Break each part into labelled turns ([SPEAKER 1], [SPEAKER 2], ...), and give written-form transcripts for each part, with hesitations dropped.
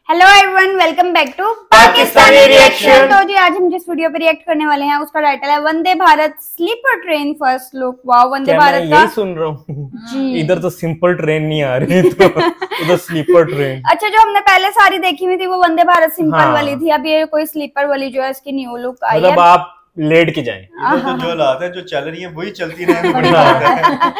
[SPEAKER 1] Hello everyone, welcome back to
[SPEAKER 2] Pakistani reaction.
[SPEAKER 1] तो जी आज हम जिस वीडियो पे रिएक्ट करने वाले हैं उसका टाइटल है Vande Bharat sleeper train first look. Wow, Vande Bharat का
[SPEAKER 2] यही सुन रहा हूँ
[SPEAKER 1] जी।
[SPEAKER 2] इधर तो सिंपल ट्रेन नहीं आ रही तो उधर स्लीपर ट्रेन।
[SPEAKER 1] अच्छा, जो हमने पहले सारी देखी हुई थी वो वंदे भारत सिंपल
[SPEAKER 2] हाँ।
[SPEAKER 1] वाली थी, अब ये कोई स्लीपर वाली जो है इसकी न्यू लुक आई
[SPEAKER 2] मतलब
[SPEAKER 1] है।
[SPEAKER 2] आप लेट के जाएं।
[SPEAKER 3] इधर तो जो हालात है जो चल रही है वही चलती रहे तो बड़ी बात है।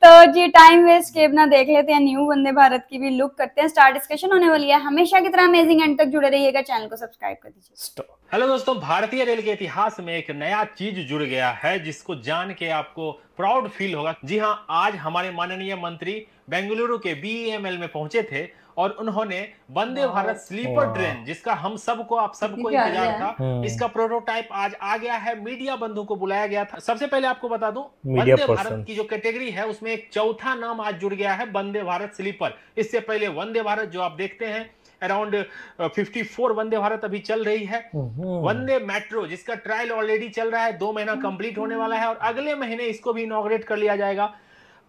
[SPEAKER 1] तो जी टाइम वेस्ट किए बिना देख लेते हैं न्यू वंदे भारत की भी लुक करते हैं। स्टार डिस्कशन होने वाली है, हमेशा की तरह अमेजिंग एंड तक जुड़े रहिएगा, चैनल को सब्सक्राइब कर दीजिए।
[SPEAKER 4] हेलो दोस्तों, भारतीय रेल के इतिहास में एक नया चीज जुड़ गया है जिसको जान के आपको प्राउड फील होगा। जी हां, आज हमारे माननीय मंत्री बेंगलुरु के बीईएमएल में पहुंचे थे और उन्होंने वंदे भारत स्लीपर ट्रेन, जिसका हम सबको आप सबको इंतजार था, इसका प्रोटोटाइप आज आ गया है। मीडिया बंधु को बुलाया गया था। सबसे पहले आपको बता दूं, वंदे भारत की जो कैटेगरी है उसमें एक चौथा नाम आज जुड़ गया है, वंदे भारत स्लीपर। इससे पहले वंदे भारत जो आप देखते हैं अराउंड 54 वंदे भारत अभी चल रही है। वंदे मेट्रो जिसका ट्रायल ऑलरेडी चल रहा है, 2 महीना कंप्लीट होने वाला है और अगले महीने इसको भी इनॉग्रेट कर लिया जाएगा।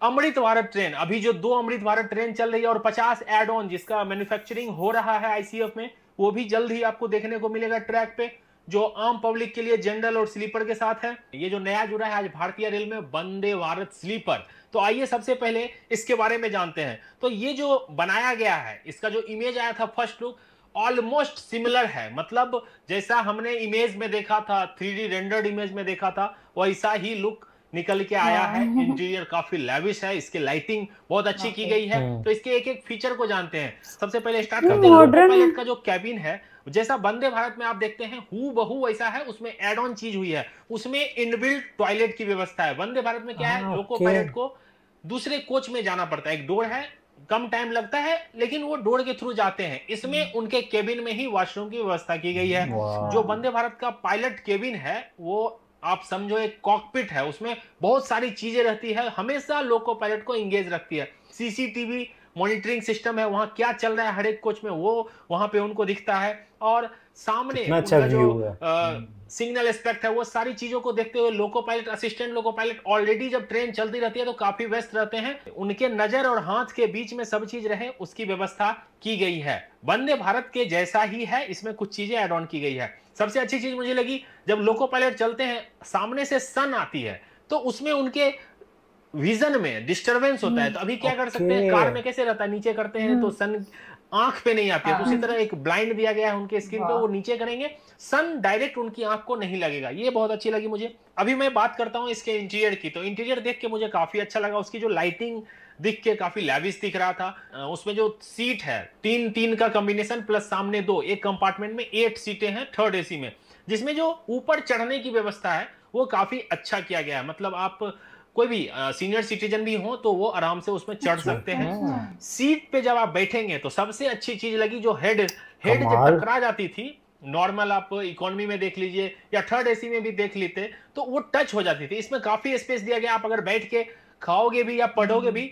[SPEAKER 4] अमृत भारत ट्रेन, अभी जो 2 अमृत भारत ट्रेन चल रही है और 50 एड ऑन जिसका मैन्युफैक्चरिंग हो रहा है आईसीएफ में, वो भी जल्द ही आपको देखने को मिलेगा ट्रैक पे, जो आम पब्लिक के लिए जनरल और स्लीपर के साथ है। ये जो नया जुड़ा है आज भारतीय रेल में, वंदे भारत स्लीपर। तो आइए सबसे पहले इसके बारे में जानते हैं। तो ये जो बनाया गया है, इसका जो इमेज आया था फर्स्ट लुक ऑलमोस्ट सिमिलर है, मतलब जैसा हमने इमेज में देखा था, 3D रेंडर्ड इमेज में देखा था, वैसा ही लुक निकल के आया है। इंटीरियर काफी लैविश है, इसकी लाइटिंग बहुत अच्छी की गई है। तो इसके एक एक फीचर को जानते हैं। सबसे पहले स्टार्ट करते हैं लोको पायलट का जो कैबिन है, जैसा वंदे भारत में आप देखते हैं हूबहू वैसा है। उसमें एड ऑन चीज हुई है, उसमें इनबिल्ट टॉयलेट की व्यवस्था है। वंदे भारत में क्या है, लोको पायलट को दूसरे कोच में जाना पड़ता है, एक डोर है, कम टाइम लगता है लेकिन वो डोर के थ्रू जाते हैं। इसमें उनके केबिन में ही वॉशरूम की व्यवस्था की गई है। जो वंदे भारत का पायलट केबिन है वो आप समझो एक कॉकपिट है, उसमें बहुत सारी चीजें रहती है, हमेशा लोको पायलट को इंगेज रखती है। सीसीटीवी मॉनिटरिंग सिस्टम है, वहां क्या चल रहा है हर एक कोच में वो वहां पे उनको दिखता है। और सामने
[SPEAKER 2] अच्छा
[SPEAKER 4] जो सिग्नल एस्पेक्ट है, वो सारी चीजों को देखते हुए loco pilot, assistant loco pilot already जब ट्रेन चलती रहती है तो काफी व्यस्त रहते हैं, उनके नजर और हाथ के बीच में सब चीज रहे उसकी व्यवस्था की गई है। वंदे भारत के जैसा ही है, इसमें कुछ चीजें ऐड ऑन की गई है। सबसे अच्छी चीज मुझे लगी, जब लोको पायलट चलते हैं सामने से सन आती है तो उसमें उनके विजन में डिस्टरबेंस होता है। तो अभी क्या कर सकते हैं, कार में कैसे रहता है, नीचे करते हैं तो सन आंख पे नहीं आती है, तो उसी तरह एक ब्लाइंड दिया गया है उनके स्क्रीन पे, वो नीचे करेंगे सन डायरेक्ट उनकी आंख को नहीं लगेगा। ये बहुत अच्छी लगी मुझे। अभी मैं बात करता हूं इसके इंटीरियर की, तो इंटीरियर देख के मुझे काफी अच्छा लगा। उसकी जो लाइटिंग दिख के काफी लैविश दिख रहा था। उसमें जो सीट है 3-3 का कॉम्बिनेशन प्लस सामने 2, एक कंपार्टमेंट में 8 सीटें हैं थर्ड एसी में, जिसमें जो ऊपर चढ़ने की व्यवस्था है वो काफी अच्छा किया गया है। मतलब आप कोई भी सीनियर सिटीजन भी हो तो वो आराम से उसमें चढ़ सकते हैं। सीट पे जब आप बैठेंगे तो सबसे अच्छी चीज लगी जो हेड जब टकरा जाती थी, नॉर्मल आप इकोनॉमी में देख लीजिए या थर्ड एसी में भी देख लेते तो वो टच हो जाती थी। इसमें काफी स्पेस दिया गया, आप अगर बैठ के खाओगे भी या पढ़ोगे भी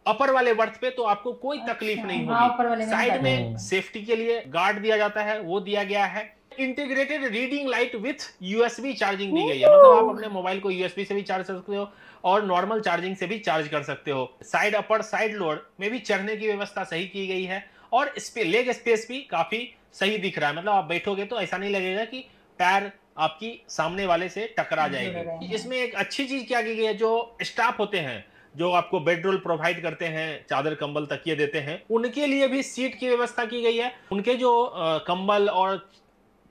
[SPEAKER 4] अपर वाले बर्थ पे तो आपको कोई तकलीफ नहीं होगी। साइड में सेफ्टी के लिए गार्ड दिया जाता है, वो दिया गया है। Integrated reading light with USB charging दी गई है, मतलब आप अपने मोबाइल को यूएसबी से भी चार्ज कर सकते हो और नॉर्मल चार्जिंग से भी चार्ज कर सकते हो। साइड अपर साइड लोअर में भी चढ़ने की व्यवस्था सही की गई है और लेग स्पेस भी काफी सही दिख रहा है। मतलब आप बैठोगे तो ऐसा नहीं लगेगा कि पैर आपकी सामने वाले से टकरा जाएगी। इसमें एक अच्छी चीज क्या की गई है, जो स्टाफ होते हैं जो आपको बेड रोल प्रोवाइड करते हैं, चादर कंबल तकिए देते हैं, उनके लिए भी सीट की व्यवस्था की गई है। उनके जो कंबल और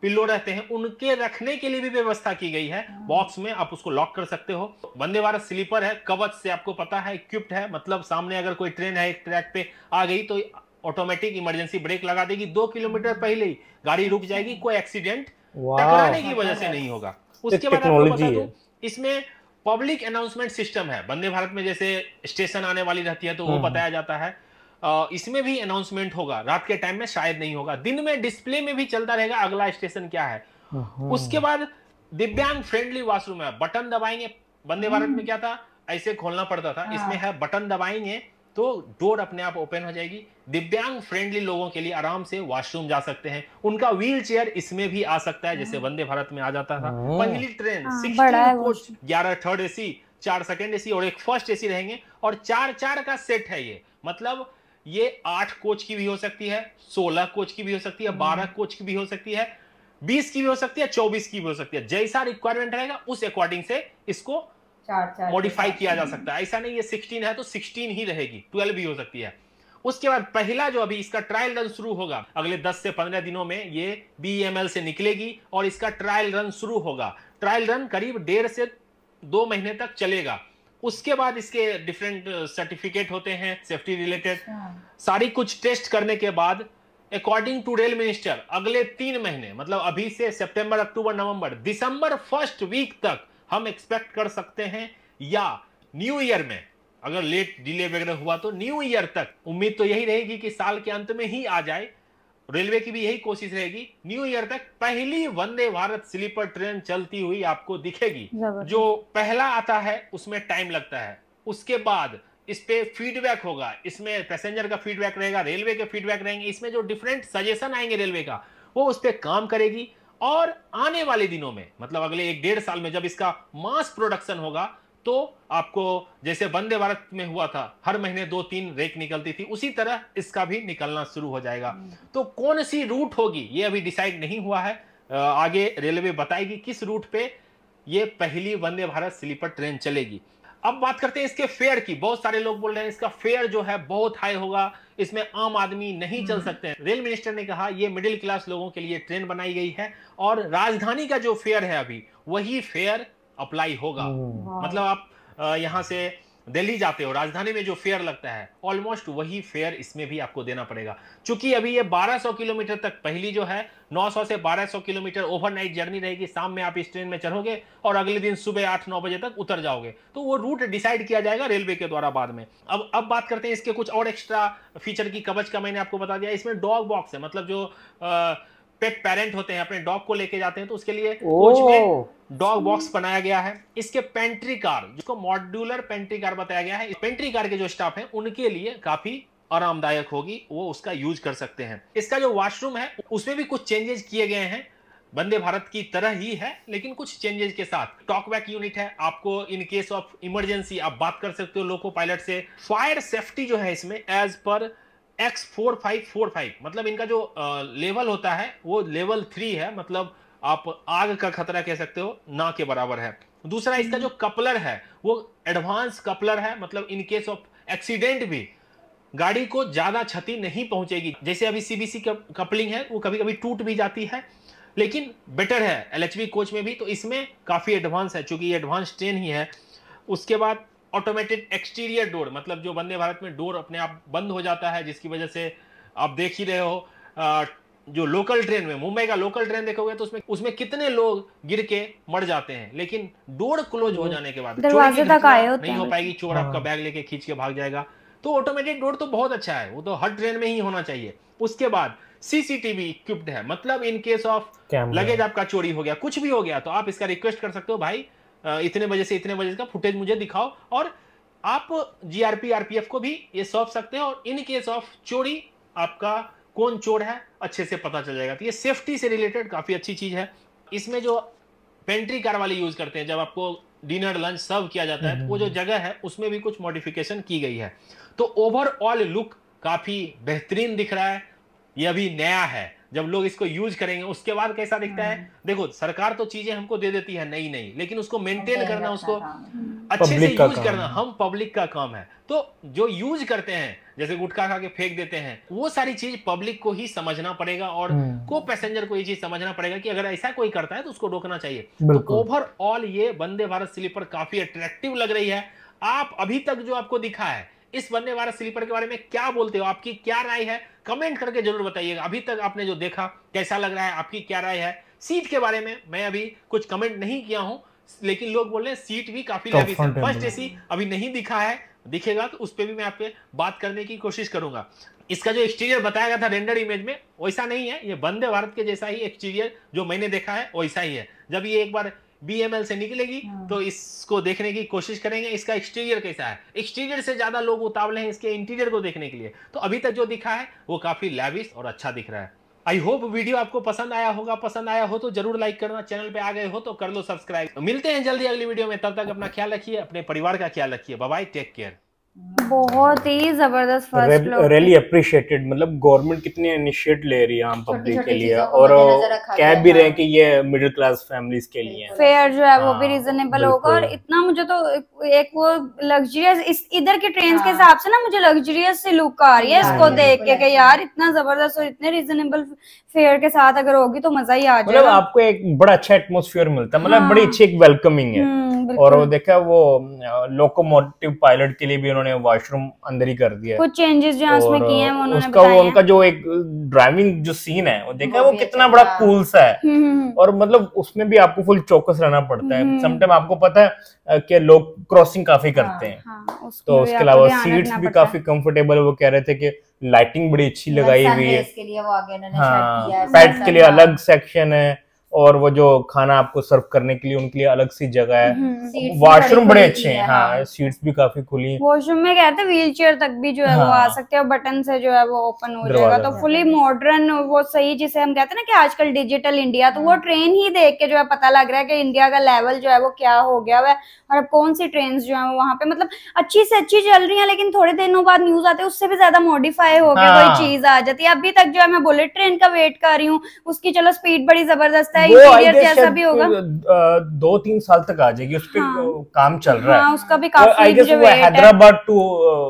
[SPEAKER 4] पिल्लो रहते हैं उनके रखने के लिए भी व्यवस्था की गई है। बॉक्स में आप उसको लॉक कर सकते हो। वंदे भारत स्लीपर है, कवच से आपको पता है इक्विप्ड है, मतलब सामने अगर कोई ट्रेन है एक ट्रैक पे आ गई तो ऑटोमेटिक इमरजेंसी ब्रेक लगा देगी, 2 किलोमीटर पहले ही गाड़ी रुक जाएगी, कोई एक्सीडेंट टकराने की वजह से नहीं होगा। उसके बाद आपको बता दूं, इसमें पब्लिक अनाउंसमेंट सिस्टम है। वंदे भारत में जैसे स्टेशन आने वाली रहती है तो वो बताया जाता है, इसमें भी अनाउंसमेंट होगा। रात के टाइम में शायद नहीं होगा, दिन में डिस्प्ले में भी चलता रहेगा अगला स्टेशन क्या है। उसके बाद दिव्यांग फ्रेंडली वॉशरूम है, बटन दबाएंगे, वंदे भारत में क्या था ऐसे खोलना पड़ता था, इसमें है बटन दबाएंगे तो डोर अपने आप ओपन हो जाएगी। दिव्यांग फ्रेंडली लोगों के लिए आराम से वॉशरूम जा सकते हैं। उनका व्हील चेयर इसमें भी आ सकता है जैसे वंदे भारत में आ जाता था। पहली train 16 coach, 11 third AC, 4 second AC और एक फर्स्ट एसी रहेंगे और 4-4 का सेट है ये, मतलब ये 8 कोच की भी हो सकती है, 16 कोच की भी हो सकती है, 12 कोच की भी हो सकती है, 20 की भी हो सकती है, 24 की भी हो सकती है। जैसा रिक्वायरमेंट रहेगा उस अकॉर्डिंग से इसको मॉडिफाई किया जा सकता है। ऐसा नहीं ये 16 है तो 16 ही रहेगी, 12 भी हो सकती है। उसके बाद पहला जो अभी इसका ट्रायल रन शुरू होगा अगले 10 से 15 दिनों में, ये BEML से निकलेगी और इसका ट्रायल रन शुरू होगा। ट्रायल रन करीब 1.5 से 2 महीने तक चलेगा। उसके बाद इसके डिफरेंट सर्टिफिकेट होते हैं सेफ्टी रिलेटेड, सारी कुछ टेस्ट करने के बाद अकॉर्डिंग टू रेल मिनिस्टर अगले 3 महीने, मतलब अभी से सितंबर, अक्टूबर, नवंबर, दिसंबर फर्स्ट वीक तक हम एक्सपेक्ट कर सकते हैं, या न्यू ईयर में अगर लेट डिले वगैरह हुआ तो न्यू ईयर तक। उम्मीद तो यही रहेगी कि साल के अंत में ही आ जाए, रेलवे की भी यही कोशिश रहेगी, न्यू ईयर तक पहली वंदे भारत स्लीपर ट्रेन चलती हुई आपको दिखेगी। जो पहला आता है उसमें टाइम लगता है, उसके बाद इस पे फीडबैक होगा, इसमें पैसेंजर का फीडबैक रहेगा, रेलवे के फीडबैक रहेंगे, इसमें जो डिफरेंट सजेशन आएंगे रेलवे का, वो उस पर काम करेगी। और आने वाले दिनों में, मतलब अगले 1-1.5 साल में जब इसका मास प्रोडक्शन होगा, तो आपको जैसे वंदे भारत में हुआ था हर महीने 2-3 रेक निकलती थी, उसी तरह इसका भी निकलना शुरू हो जाएगा। तो कौन सी रूट होगी ये अभी डिसाइड नहीं हुआ है, आगे रेलवे बताएगी किस रूट पे ये पहली वंदे भारत स्लीपर ट्रेन चलेगी। अब बात करते हैं इसके फेयर की। बहुत सारे लोग बोल रहे हैं इसका फेयर जो है बहुत हाई होगा, इसमें आम आदमी नहीं चल सकते हैं। रेल मिनिस्टर ने कहा ये मिडिल क्लास लोगों के लिए ट्रेन बनाई गई है और राजधानी का जो फेयर है अभी वही फेयर अप्लाई होगा। मतलब आप यहां से दिल्ली जाते हो, राजधानी में जो फेयर लगता है ऑलमोस्ट वही फेयर इसमें भी आपको देना पड़ेगा। चूंकि अभी ये 1200 किलोमीटर तक, पहली जो है 900 से 1200 किलोमीटर ओवरनाइट जर्नी रहेगी, शाम में आप इस ट्रेन में चढ़ोगे और अगले दिन सुबह 8-9 बजे तक उतर जाओगे, तो वो रूट डिसाइड किया जाएगा रेलवे के द्वारा बाद में। अब बात करते हैं इसके कुछ और एक्स्ट्रा फीचर की। कवच का मैंने आपको बता दिया, इसमें डॉग बॉक्स है, मतलब जो पेट पेरेंट होते हैं अपने डॉग को लेके जाते हैं तो उसके लिए कोच में डॉग बॉक्स बनाया गया है। इसके पेंट्री कार, जिसको मॉड्यूलर पेंट्री कार बताया गया है, पेंट्री कार के जो स्टाफ हैं उनके लिए काफी आरामदायक होगी, वो उसका यूज कर सकते हैं। इसका जो वॉशरूम है उसमें भी कुछ चेंजेस किए गए हैं, वंदे भारत की तरह ही है लेकिन कुछ चेंजेस के साथ। टॉकबैक यूनिट है, आपको इन केस ऑफ इमरजेंसी आप बात कर सकते हो लोको पायलट से। फायर सेफ्टी जो है इसमें एज पर X4545, मतलब इनका जो लेवल होता है वो लेवल 3 है, मतलब आप आग का खतरा कह सकते हो, ना के बराबर है। दूसरा इसका जो कपलर है वो एडवांस कपलर है, मतलब इन केस ऑफ एक्सीडेंट भी गाड़ी को ज्यादा क्षति नहीं पहुंचेगी। जैसे अभी CBC कपलिंग है वो कभी कभी टूट भी जाती है, लेकिन बेटर है LHV कोच में भी, तो इसमें काफी एडवांस है चूंकि ये एडवांस ट्रेन ही है। उसके बाद ऑटोमेटेड एक्सटीरियर डोर, मतलब जो वंदे भारत में डोर अपने आप बंद हो जाता है, जिसकी वजह से आप देख ही रहे हो जो लोकल ट्रेन में, मुंबई का लोकल ट्रेन देखोगे तो उसमें कितने लोग गिर के मर जाते हैं, लेकिन डोर क्लोज हो जाने के बाद
[SPEAKER 1] दरवाजे तक आए होते
[SPEAKER 4] नहीं हो पाएगी, चोर आपका बैग लेके खींच के भाग जाएगा। तो ऑटोमेटेड डोर तो बहुत अच्छा है, वो तो हर ट्रेन में ही होना चाहिए। उसके बाद CCTV इक्विप्ड है, मतलब इन केस ऑफ लगेज आपका चोरी हो गया, कुछ भी हो गया, तो आप इसका रिक्वेस्ट कर सकते हो, भाई इतने बजे से इतने बजे का फुटेज मुझे दिखाओ, और आप GRP RPF को भी ये सौंप सकते हैं, और इन केस ऑफ चोरी आपका कौन चोर है अच्छे से पता चल जाएगा। तो ये सेफ्टी से रिलेटेड काफी अच्छी चीज है। इसमें जो पेंट्री कार वाले यूज करते हैं, जब आपको डिनर लंच सर्व किया जाता है, तो वो जो जगह है उसमें भी कुछ मॉडिफिकेशन की गई है। तो ओवरऑल लुक काफी बेहतरीन दिख रहा है। ये अभी नया है, जब लोग इसको यूज करेंगे उसके बाद कैसा दिखता है। देखो सरकार तो चीजें हमको दे देती है नई नई, लेकिन उसको मेंटेन करना, उसको अच्छे से यूज करना हम पब्लिक का काम है। तो जो यूज करते हैं, जैसे गुटखा खा के फेंक देते हैं, वो सारी चीज पब्लिक को ही समझना पड़ेगा, और को पैसेंजर को ये चीज समझना पड़ेगा कि अगर ऐसा कोई करता है तो उसको रोकना चाहिए। तो ओवरऑल ये वंदे भारत स्लीपर काफी अट्रैक्टिव लग रही है। आप अभी तक जो आपको दिखा है इस वंदे भारत स्लीपर के बारे में क्या बोलते हो, आपकी क्या राय है, कमेंट करके जरूर बताइएगा। अभी तक आपने जो देखा कैसा लग रहा है, आपकी क्या राय है। सीट के बारे में मैं अभी कुछ कमेंट नहीं किया हूं, लेकिन लोग बोल रहे हैं सीट भी काफी लेविश है। फर्स्ट AC अभी नहीं दिखा है, दिखेगा तो उस पर भी मैं आपके बात करने की कोशिश करूंगा। इसका जो एक्सटीरियर बताया गया था रेंडर इमेज में वैसा नहीं है, ये वंदे भारत के जैसा ही एक्सटीरियर जो मैंने देखा है वैसा ही है। जब ये एक बार BEML से निकलेगी तो इसको देखने की कोशिश करेंगे इसका एक्सटीरियर कैसा है। एक्सटीरियर से ज्यादा लोग उतावले हैं इसके इंटीरियर को देखने के लिए, तो अभी तक जो दिखा है वो काफी लैविश और अच्छा दिख रहा है। आई होप वीडियो आपको पसंद आया होगा, पसंद आया हो तो जरूर लाइक करना, चैनल पे आ गए हो तो कर लो सब्सक्राइब। मिलते हैं जल्दी अगली वीडियो में, तब तक अपना ख्याल रखिए, अपने परिवार का ख्याल रखिए। Bye bye, take care.
[SPEAKER 1] बहुत ही जबरदस्त फर्स्ट फ्लोर।
[SPEAKER 2] रियली अप्रिशिएटेड, मतलब गवर्नमेंट कितने इनिशिएट ले रही है आम पब्लिक के लिए,
[SPEAKER 5] चीजों को
[SPEAKER 2] और
[SPEAKER 5] मद्देनजर रखा
[SPEAKER 2] कह
[SPEAKER 5] गया,
[SPEAKER 2] भी रहे
[SPEAKER 5] हाँ।
[SPEAKER 2] हैं कि ये मिडिल क्लास फैमिलीज के लिए है।
[SPEAKER 1] फेयर जो है वो भी
[SPEAKER 2] हाँ,
[SPEAKER 1] रीजनेबल होगा, और
[SPEAKER 2] बिल्कुल।
[SPEAKER 1] इतना मुझे तो एक वो लग्जरियस इस इधर के ट्रेन के
[SPEAKER 5] हाँ।
[SPEAKER 1] हिसाब से ना मुझे लग्जरियस सी लुक आ रही है इसको
[SPEAKER 5] बिल्कुल,
[SPEAKER 1] देख के
[SPEAKER 5] बिल्कुल
[SPEAKER 1] कि यार इतना जबरदस्त और इतने रीजनेबल फेयर के साथ अगर होगी तो मजा ही आ
[SPEAKER 2] मतलब
[SPEAKER 1] जाएगा।
[SPEAKER 2] आपको एक बड़ा अच्छा एटमॉस्फेयर मिलता है, मतलब
[SPEAKER 1] हाँ।
[SPEAKER 2] बड़ी अच्छी एक वेलकमिंग है।
[SPEAKER 1] बिल्कुल।
[SPEAKER 2] और वो देखा वो लोकोमोटिव पायलट के लिए भी उन्होंने वॉशरूम अंदर ही कर दिया है।
[SPEAKER 1] कुछ चेंजेस जो है उसमें किए हैं वो उन्होंने
[SPEAKER 2] उसका
[SPEAKER 1] बताए
[SPEAKER 2] वो
[SPEAKER 1] हैं।
[SPEAKER 2] उनका जो एक ड्राइविंग जो सीन है वो देखा
[SPEAKER 5] वो
[SPEAKER 2] वो
[SPEAKER 5] भी
[SPEAKER 2] कितना
[SPEAKER 5] अच्छा
[SPEAKER 2] बड़ा
[SPEAKER 5] था।
[SPEAKER 2] कूल सा है।
[SPEAKER 1] हम्म।
[SPEAKER 2] और मतलब उसमें भी आपको फुल चौकस रहना पड़ता है। समटाइम आपको पता है कि लोग क्रॉसिंग काफी करते हैं,
[SPEAKER 1] हाँ, उसमें
[SPEAKER 2] तो
[SPEAKER 1] भी
[SPEAKER 2] उसके
[SPEAKER 1] आपको
[SPEAKER 2] अलावा
[SPEAKER 1] ध्यान
[SPEAKER 2] सीट्स
[SPEAKER 1] रखना
[SPEAKER 2] भी
[SPEAKER 1] पड़ता है।
[SPEAKER 2] काफी कंफर्टेबल। वो कह रहे थे कि लाइटिंग बड़ी अच्छी लगाई हुई है।
[SPEAKER 5] के लिए वो आगे उन्होंने
[SPEAKER 2] हाँ,
[SPEAKER 5] शेड किया है,
[SPEAKER 2] पेट
[SPEAKER 5] sun
[SPEAKER 2] के लिए
[SPEAKER 5] का।
[SPEAKER 2] अलग सेक्शन है, और वो जो खाना आपको सर्व करने के लिए उनके लिए अलग सी जगह है।
[SPEAKER 5] Seats भी
[SPEAKER 2] वॉशरूम बड़े
[SPEAKER 5] बड़ी
[SPEAKER 2] अच्छे
[SPEAKER 5] खुली
[SPEAKER 2] हैं,
[SPEAKER 5] है,
[SPEAKER 2] हाँ,
[SPEAKER 5] हाँ।
[SPEAKER 2] सीट्स भी काफी खुली हैं।
[SPEAKER 1] वॉशरूम में कहते हैं व्हील चेयर तक भी जो है वो आ
[SPEAKER 2] हाँ।
[SPEAKER 1] सकते हैं, और बटन से जो है वो ओपन हो
[SPEAKER 2] दरवाजा
[SPEAKER 1] जाएगा, तो
[SPEAKER 2] से।
[SPEAKER 1] फुली मॉडर्न वो सही, जिसे हम कहते हैं ना कि आजकल डिजिटल इंडिया, तो वो ट्रेन ही देख के जो है पता लग रहा है कि इंडिया का लेवल जो है वो क्या हो गया हुआ है। और अब कौन सी ट्रेन जो है वहां पे मतलब अच्छी से अच्छी चल रही है, लेकिन थोड़े दिनों बाद न्यूज आते हैं उससे भी ज्यादा मॉडिफाई हो गया
[SPEAKER 2] हाँ।
[SPEAKER 1] कोई चीज आ जाती है। अभी तक जो है मैं बुलेट ट्रेन का वेट कर रही हूँ, उसकी चलो स्पीड बड़ी जबरदस्त है,
[SPEAKER 2] वो I
[SPEAKER 1] इंटीरियर
[SPEAKER 2] guess
[SPEAKER 1] जैसा
[SPEAKER 2] शायद
[SPEAKER 1] भी होगा।
[SPEAKER 2] 2-3 साल तक आ जाएगी, उस पे
[SPEAKER 1] हाँ।
[SPEAKER 2] काम चल रहा है।
[SPEAKER 1] हाँ, उसका भी
[SPEAKER 2] आई
[SPEAKER 1] काफी
[SPEAKER 2] गेस
[SPEAKER 1] जो
[SPEAKER 2] वो
[SPEAKER 1] वेट है।
[SPEAKER 2] हैदराबाद टू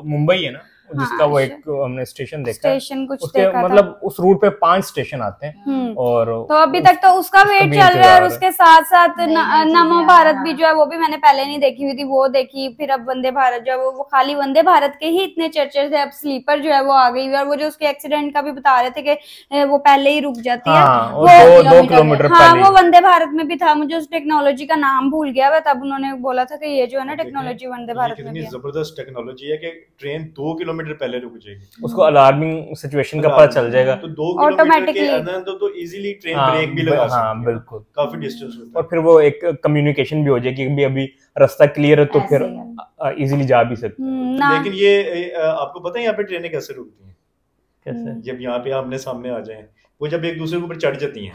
[SPEAKER 2] मुंबई है ना, जिसका वो
[SPEAKER 1] हाँ,
[SPEAKER 2] एक हमने स्टेशन देखा है।
[SPEAKER 1] स्टेशन कुछ
[SPEAKER 2] उसके
[SPEAKER 1] देखा था।
[SPEAKER 2] मतलब उस रूट पे 5 स्टेशन आते हैं,
[SPEAKER 1] हम्म।
[SPEAKER 2] और
[SPEAKER 1] तो अभी तक तो उसका वेट
[SPEAKER 2] भी
[SPEAKER 1] चल रहा है,
[SPEAKER 2] इंतजार
[SPEAKER 1] और
[SPEAKER 2] है।
[SPEAKER 1] उसके साथ साथ
[SPEAKER 5] नई चीजें
[SPEAKER 1] नमो
[SPEAKER 5] आ
[SPEAKER 1] भारत
[SPEAKER 5] रही
[SPEAKER 1] भी
[SPEAKER 5] हैं।
[SPEAKER 1] जो है वो भी मैंने पहले नहीं देखी हुई थी, वो देखी। फिर अब वंदे भारत जो है वो खाली वंदे भारत के ही इतने चर्चे थे, अब स्लीपर जो है वो आ गई है। और वो जो उसके एक्सीडेंट का भी बता रहे थे कि वो पहले ही रुक जाती है।
[SPEAKER 2] हाँ, वो
[SPEAKER 1] वो
[SPEAKER 2] 2 किलोमीटर
[SPEAKER 1] हाँ,
[SPEAKER 2] पहले।
[SPEAKER 1] वो वंदे भारत में भी था, मुझे उस टेक्नोलॉजी का नाम भूल गया हुआ, तब उन्होंने बोला था कि ये जो है ना टेक्नोलॉजी वंदे भारत में
[SPEAKER 3] कितनी
[SPEAKER 1] भी है।
[SPEAKER 3] जबरदस्त टेक्नोलॉजी है कि ट्रेन 2 किलोमीटर पहले रुक जाएगी।
[SPEAKER 2] उसको अलार्मिंग सिचुएशन का पता चल जाएगा।
[SPEAKER 3] तो 2 किलोमीटर के
[SPEAKER 1] Automatically।
[SPEAKER 3] अंदर तो इजीली ट्रेन
[SPEAKER 2] हाँ,
[SPEAKER 3] ब्रेक भी लगा सकती है।
[SPEAKER 2] हाँ, बिल्कुल।
[SPEAKER 3] काफी डिस्टेंस होता
[SPEAKER 2] और
[SPEAKER 3] है।
[SPEAKER 2] फिर वो एक कम्युनिकेशन भी हो जाएगी कि अभी रास्ता क्लियर है, तो
[SPEAKER 5] ऐसे
[SPEAKER 2] फिर
[SPEAKER 5] ही
[SPEAKER 2] इजीली जा भी सकते हैं।
[SPEAKER 1] ना
[SPEAKER 3] लेकिन ये आपको पता है यहाँ पे ट्रेनें कैसे रुकती हैं?
[SPEAKER 2] कैसे?
[SPEAKER 3] जब यहाँ पे आमने सामने आ जाएं, वो जब एक दूसरे के ऊपर चढ़ जाती हैं।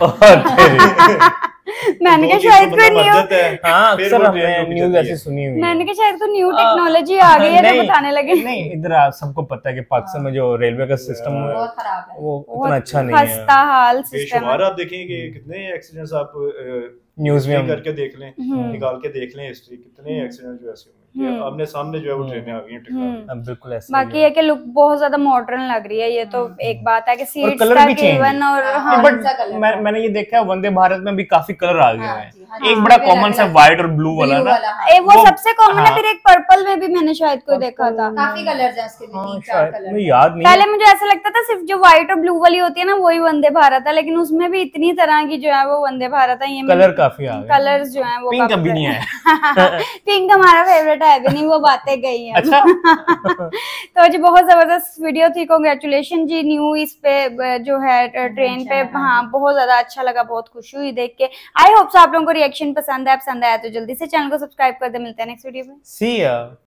[SPEAKER 1] मैंने कहा
[SPEAKER 3] दो चीज
[SPEAKER 1] शायद
[SPEAKER 3] को
[SPEAKER 1] कोई
[SPEAKER 3] बंदा मर
[SPEAKER 1] न्यू
[SPEAKER 3] जाता है,
[SPEAKER 2] हाँ,
[SPEAKER 3] फिर
[SPEAKER 2] अक्सर
[SPEAKER 3] वो
[SPEAKER 2] हमने
[SPEAKER 3] ट्रेन रुक
[SPEAKER 2] न्यूज
[SPEAKER 3] जाती
[SPEAKER 2] ऐसी
[SPEAKER 3] है।
[SPEAKER 2] सुनी हुई है।
[SPEAKER 1] मैंने कहा शायद तो न्यू टेक्नोलॉजी आ गई है जो
[SPEAKER 2] नहीं,
[SPEAKER 1] बताने लगे।
[SPEAKER 2] नहीं, इधर आप सबको पता है कि पाकिस्तान में जो रेलवे का सिस्टम है
[SPEAKER 5] बहुत खराब है।
[SPEAKER 2] वो
[SPEAKER 1] बहुत
[SPEAKER 2] इतना अच्छा नहीं है।
[SPEAKER 1] खस्ता हाल सिस्टम
[SPEAKER 3] बेशुमार
[SPEAKER 1] है।
[SPEAKER 3] आप देखेंगे कि कितने एक्सीडेंट्स आप
[SPEAKER 2] न्यूज में
[SPEAKER 3] history
[SPEAKER 2] हम-
[SPEAKER 3] करके देख लें, निकाल के देख लें हिस्ट्री, कितने एक्सीडेंट जो ऐसे हुए हैं। आमने सामने जो है वो ट्रेनें आ गई हैं टेक्नोलॉजी।
[SPEAKER 2] अब बिल्कुल ऐसे ही
[SPEAKER 1] बाकी
[SPEAKER 2] है।
[SPEAKER 1] है कि लुक बहुत ज्यादा मॉडर्न लग रही है, ये तो एक बात है कि सीट्स
[SPEAKER 2] कलर भी
[SPEAKER 1] तक
[SPEAKER 2] change
[SPEAKER 1] इवन, और
[SPEAKER 5] हाँ,
[SPEAKER 1] हाँ,
[SPEAKER 2] बट
[SPEAKER 5] सा कलर
[SPEAKER 2] मैंने ये देखा है वंदे भारत में भी काफी कलर आ गए
[SPEAKER 5] हाँ
[SPEAKER 2] हैं।
[SPEAKER 5] जी, हाँ
[SPEAKER 2] एक
[SPEAKER 5] जी,
[SPEAKER 2] बड़ा
[SPEAKER 5] अलग
[SPEAKER 2] कॉमन सा
[SPEAKER 5] अलग
[SPEAKER 2] व्हाइट और ब्लू वाला
[SPEAKER 5] blue
[SPEAKER 2] ना,
[SPEAKER 5] वाला, हाँ।
[SPEAKER 1] वो
[SPEAKER 2] वो-
[SPEAKER 1] सबसे कॉमन है।
[SPEAKER 2] हाँ।
[SPEAKER 1] फिर एक पर्पल में भी मैंने शायद कोई देखा था।
[SPEAKER 5] काफी कलर्स हैं उसके भी,
[SPEAKER 2] हाँ,
[SPEAKER 5] 3-4
[SPEAKER 2] शायद
[SPEAKER 5] कलर
[SPEAKER 2] मुझे याद नहीं
[SPEAKER 1] पहले
[SPEAKER 2] है।
[SPEAKER 1] मुझे ऐसा लगता था सिर्फ जो व्हाइट और ब्लू वाली होती है ना वही वंदे भारत है, लेकिन उसमें भी इतनी तरह की जो है वो वंदे भारत है। ये
[SPEAKER 2] कलर काफी आ गए।
[SPEAKER 1] कलर्स जो है वो
[SPEAKER 2] पिंक
[SPEAKER 1] काफी
[SPEAKER 2] अभी नहीं है।
[SPEAKER 1] पिंक हमारा फेवरेट है भी नहीं, वो बातें गई हैं।
[SPEAKER 2] अच्छा।
[SPEAKER 1] तो जी बहुत जबरदस्त वीडियो थी, कांग्रेचुलेशन जी न्यू इस पे जो है ट्रेन पे। हाँ, बहुत ज्यादा अच्छा लगा, बहुत खुशी हुई देख के। आई होप सो आप लोगों को रिएक्शन पसंद आया तो जल्दी से चैनल को सब्सक्राइब कर दे। मिलते हैं नेक्स्ट वीडियो में।
[SPEAKER 2] See ya.